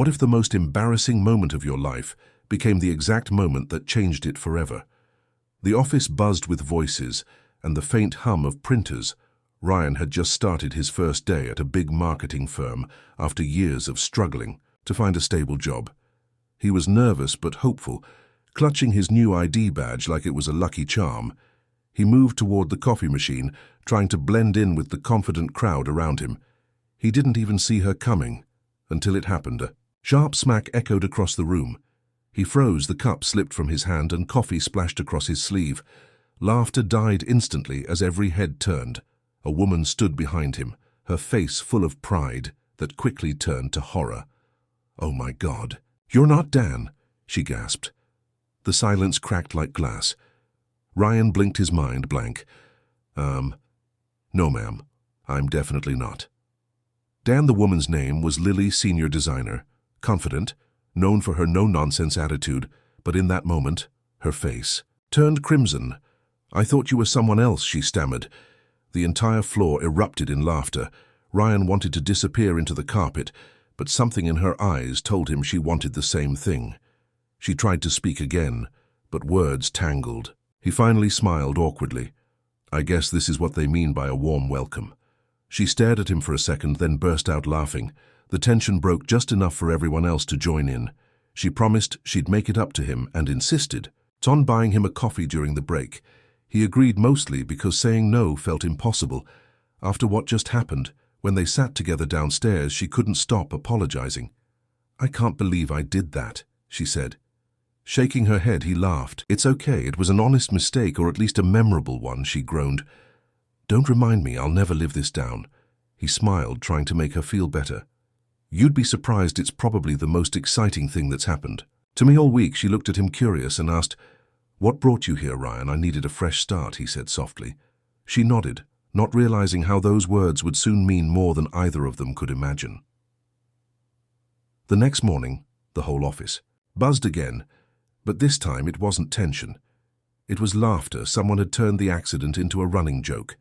What if the most embarrassing moment of your life became the exact moment that changed it forever? The office buzzed with voices and the faint hum of printers. Ryan had just started his first day at a big marketing firm after years of struggling to find a stable job. He was nervous but hopeful, clutching his new ID badge like it was a lucky charm. He moved toward the coffee machine, trying to blend in with the confident crowd around him. He didn't even see her coming until it happened. A sharp smack echoed across the room. He froze, the cup slipped from his hand and coffee splashed across his sleeve. Laughter died instantly as every head turned. A woman stood behind him, her face full of pride that quickly turned to horror. "Oh my God, you're not Dan," she gasped. The silence cracked like glass. Ryan blinked, his mind blank. No ma'am, I'm definitely not." Dan, the woman's name, was Lily, senior designer, confident, known for her no-nonsense attitude, but in that moment, her face turned crimson. "I thought you were someone else," she stammered. The entire floor erupted in laughter. Ryan wanted to disappear into the carpet, but something in her eyes told him she wanted the same thing. She tried to speak again, but words tangled. He finally smiled awkwardly. "I guess this is what they mean by a warm welcome." She stared at him for a second, then burst out laughing. The tension broke just enough for everyone else to join in. She promised she'd make it up to him and insisted on buying him a coffee during the break. He agreed, mostly because saying no felt impossible. After what just happened, when they sat together downstairs, she couldn't stop apologizing. "I can't believe I did that," she said. Shaking her head, he laughed. "It's okay, it was an honest mistake, or at least a memorable one," she groaned. "Don't remind me, I'll never live this down." He smiled, trying to make her feel better. "You'd be surprised, it's probably the most exciting thing that's happened to me all week." She looked at him curious and asked, "What brought you here, Ryan?" "I needed a fresh start," he said softly. She nodded, not realizing how those words would soon mean more than either of them could imagine. The next morning, the whole office buzzed again, but this time it wasn't tension. It was laughter. Someone had turned the accident into a running joke.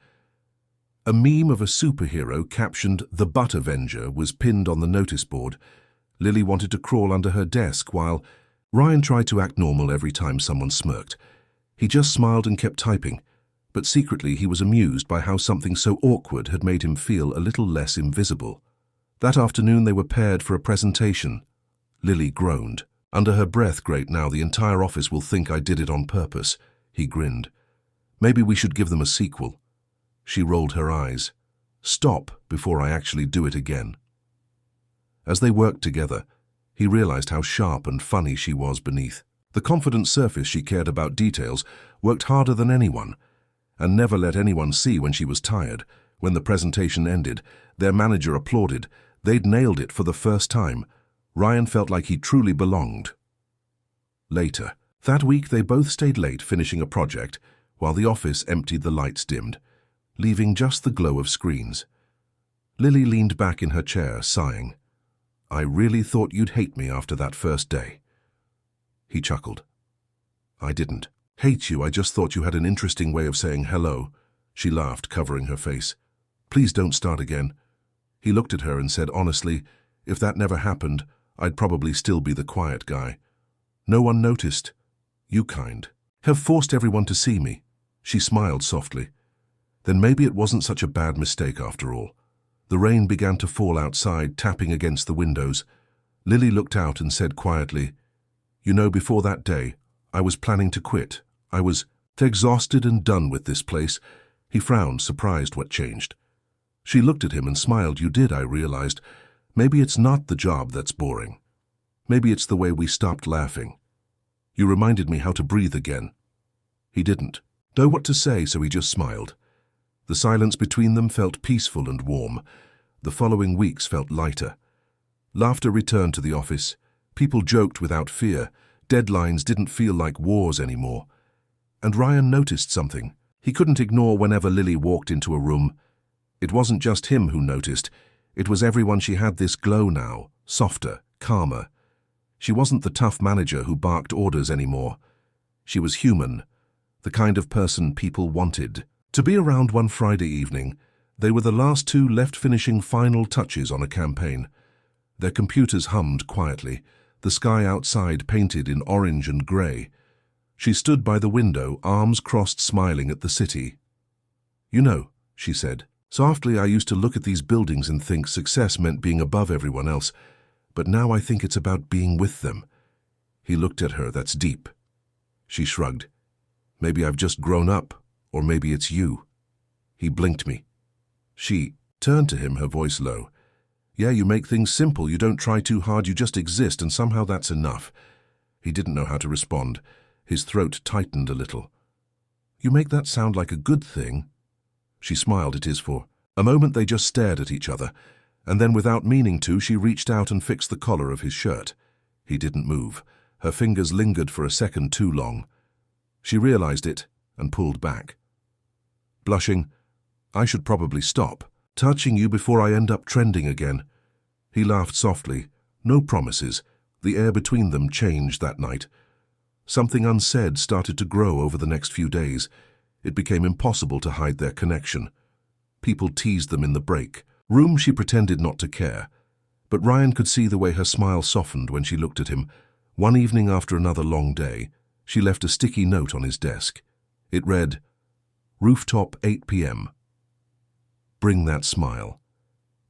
A meme of a superhero captioned "The Butt Avenger" was pinned on the notice board. Lily wanted to crawl under her desk while Ryan tried to act normal every time someone smirked. He just smiled and kept typing, but secretly he was amused by how something so awkward had made him feel a little less invisible. That afternoon they were paired for a presentation. Lily groaned. Under her breath, "Great, now the entire office will think I did it on purpose." He grinned. "Maybe we should give them a sequel." She rolled her eyes. "Stop before I actually do it again." As they worked together, he realized how sharp and funny she was beneath. The confident surface she cared about details, worked harder than anyone, and never let anyone see when she was tired. When the presentation ended, their manager applauded. They'd nailed it for the first time. Ryan felt like he truly belonged. Later, that week they both stayed late finishing a project, while the office emptied, the lights dimmed, leaving just the glow of screens. Lily leaned back in her chair, sighing. "I really thought you'd hate me after that first day." He chuckled. "I didn't hate you, I just thought you had an interesting way of saying hello." She laughed, covering her face. "Please don't start again." He looked at her and said honestly, "If that never happened, I'd probably still be the quiet guy. No one noticed. You have forced everyone to see me." She smiled softly. Then maybe it wasn't such a bad mistake after all. The rain began to fall outside, tapping against the windows. Lily looked out and said quietly, "You know, before that day, I was planning to quit. I was exhausted and done with this place." He frowned, surprised what changed. She looked at him and smiled. "You did," I realized. "Maybe it's not the job that's boring. Maybe it's the way we stopped laughing. You reminded me how to breathe again." He didn't know what to say, so he just smiled. The silence between them felt peaceful and warm. The following weeks felt lighter. Laughter returned to the office. People joked without fear. Deadlines didn't feel like wars anymore. And Ryan noticed something he couldn't ignore whenever Lily walked into a room. It wasn't just him who noticed. It was everyone. She had this glow now, softer, calmer. She wasn't the tough manager who barked orders anymore. She was human, the kind of person people wanted to be around. One Friday evening, they were the last two left, finishing final touches on a campaign. Their computers hummed quietly, the sky outside painted in orange and grey. She stood by the window, arms crossed, smiling at the city. "You know," she said, "softly I used to look at these buildings and think success meant being above everyone else, but now I think it's about being with them." He looked at her. "That's deep." She shrugged. "Maybe I've just grown up, or maybe it's you." He blinked me. She turned to him, her voice low. "Yeah, you make things simple. You don't try too hard. You just exist, and somehow that's enough." He didn't know how to respond. His throat tightened a little. "You make that sound like a good thing." She smiled at his for a moment. They just stared at each other, and then without meaning to, she reached out and fixed the collar of his shirt. He didn't move. Her fingers lingered for a second too long. She realized it and pulled back. Blushing, "I should probably stop touching you before I end up trending again." He laughed softly. No promises. The air between them changed that night. Something unsaid started to grow over the next few days. It became impossible to hide their connection. People teased them in the break room. She pretended not to care. But Ryan could see the way her smile softened when she looked at him. One evening after another long day, she left a sticky note on his desk. It read, "Rooftop, 8 p.m. Bring that smile."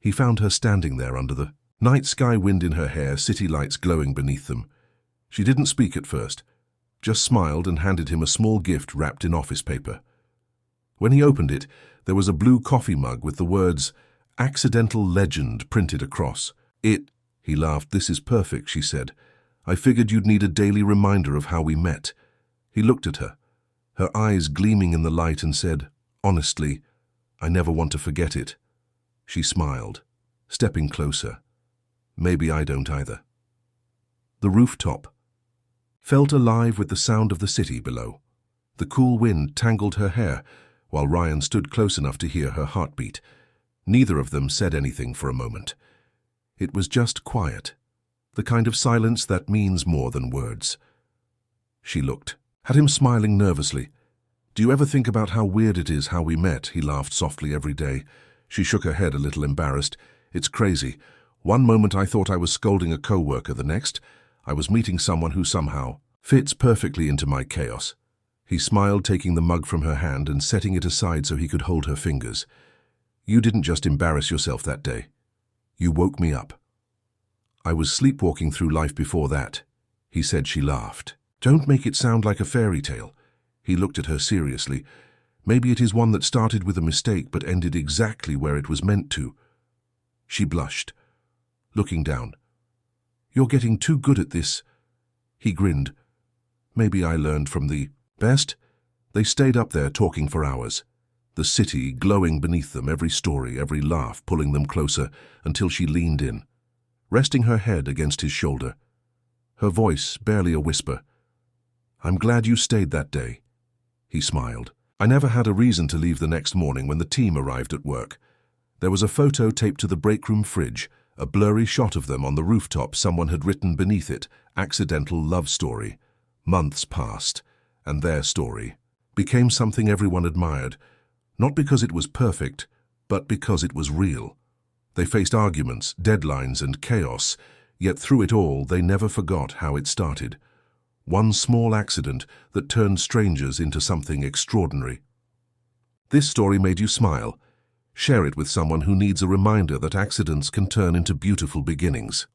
He found her standing there under the night sky, wind in her hair, city lights glowing beneath them. She didn't speak at first, just smiled and handed him a small gift wrapped in office paper. When he opened it, there was a blue coffee mug with the words, "Accidental Legend," printed across it. He laughed. "This is perfect," she said. "I figured you'd need a daily reminder of how we met." He looked at her, her eyes gleaming in the light, and said, "Honestly, I never want to forget it." She smiled, stepping closer. "Maybe I don't either." The rooftop felt alive with the sound of the city below. The cool wind tangled her hair, while Ryan stood close enough to hear her heartbeat. Neither of them said anything for a moment. It was just quiet, the kind of silence that means more than words. She looked at him, smiling nervously. "Do you ever think about how weird it is how we met?" He laughed softly. "Every day." She shook her head, a little embarrassed. "It's crazy. One moment I thought I was scolding a co-worker, the next I was meeting someone who somehow fits perfectly into my chaos." He smiled, taking the mug from her hand and setting it aside so he could hold her fingers. "You didn't just embarrass yourself that day. You woke me up." "I was sleepwalking through life before that," he said. She laughed. "Don't make it sound like a fairy tale." He looked at her seriously. "Maybe it is one that started with a mistake but ended exactly where it was meant to." She blushed, looking down. "You're getting too good at this." He grinned. "Maybe I learned from the best." They stayed up there talking for hours, the city glowing beneath them, every story, every laugh pulling them closer, until she leaned in, resting her head against his shoulder. Her voice barely a whisper. "I'm glad you stayed that day." He smiled. "I never had a reason to leave the next morning when the team arrived at work." There was a photo taped to the breakroom fridge, a blurry shot of them on the rooftop. Someone had written beneath it, "Accidental Love Story." Months passed, and their story became something everyone admired, not because it was perfect, but because it was real. They faced arguments, deadlines, and chaos, yet through it all they never forgot how it started. One small accident that turned strangers into something extraordinary. This story made you smile. Share it with someone who needs a reminder that accidents can turn into beautiful beginnings.